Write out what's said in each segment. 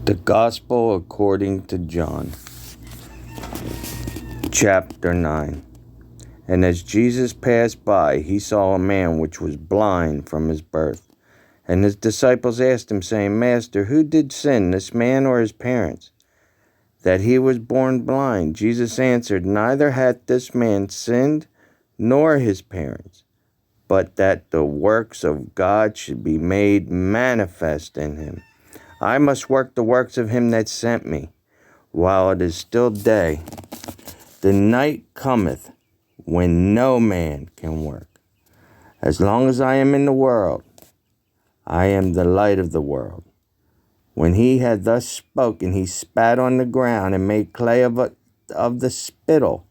The Gospel according to John, chapter 9. And as Jesus passed by, he saw a man which was blind from his birth. And his disciples asked him, saying, Master, who did sin, this man or his parents, that he was born blind? Jesus answered, Neither hath this man sinned, nor his parents, but that the works of God should be made manifest in him. I must work the works of him that sent me, while it is still day. The night cometh when no man can work. As long as I am in the world, I am the light of the world. When he had thus spoken, he spat on the ground and made clay of the spittle,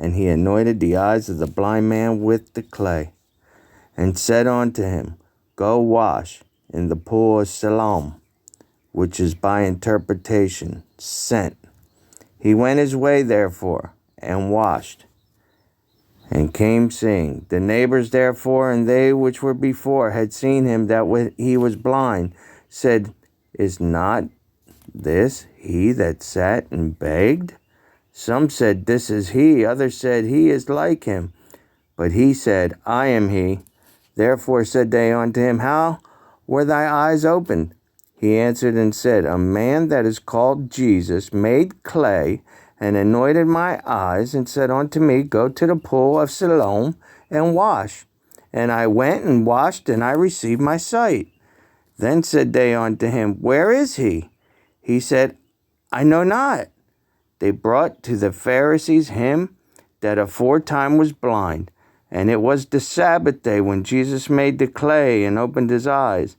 and he anointed the eyes of the blind man with the clay, and said unto him, Go wash in the pool of Siloam, which is by interpretation, sent. He went his way, therefore, and washed, and came seeing. The neighbors, therefore, and they which were before had seen him that he was blind, said, Is not this he that sat and begged? Some said, This is he. Others said, He is like him. But he said, I am he. Therefore said they unto him, How were thy eyes opened? He answered and said, A man that is called Jesus made clay and anointed my eyes, and said unto me, Go to the pool of Siloam and wash. And I went and washed, and I received my sight. Then said they unto him, Where is he? He said, I know not. They brought to the Pharisees him that aforetime was blind. And it was the Sabbath day when Jesus made the clay and opened his eyes.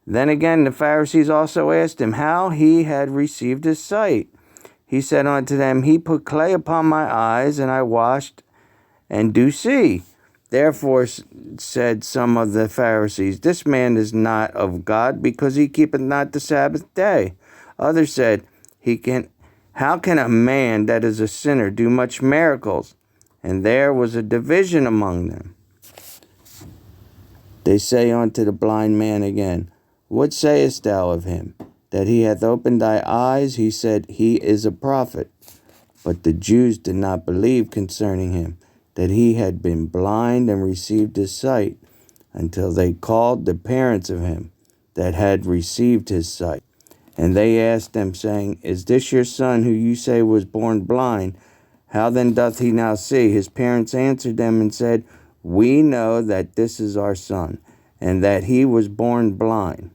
Then again the Pharisees also asked him how he had received his sight. He said unto them, He put clay upon my eyes, and I washed, and do see. Therefore said some of the Pharisees, This man is not of God, because he keepeth not the Sabbath day. Others said, How can a man that is a sinner do much miracles? And there was a division among them. They say unto the blind man again, What sayest thou of him? That he hath opened thy eyes? He said, He is a prophet. But the Jews did not believe concerning him, that he had been blind and received his sight, until they called the parents of him that had received his sight. And they asked them, saying, Is this your son, who you say was born blind? How then doth he now see? His parents answered them and said, We know that this is our son, and that he was born blind.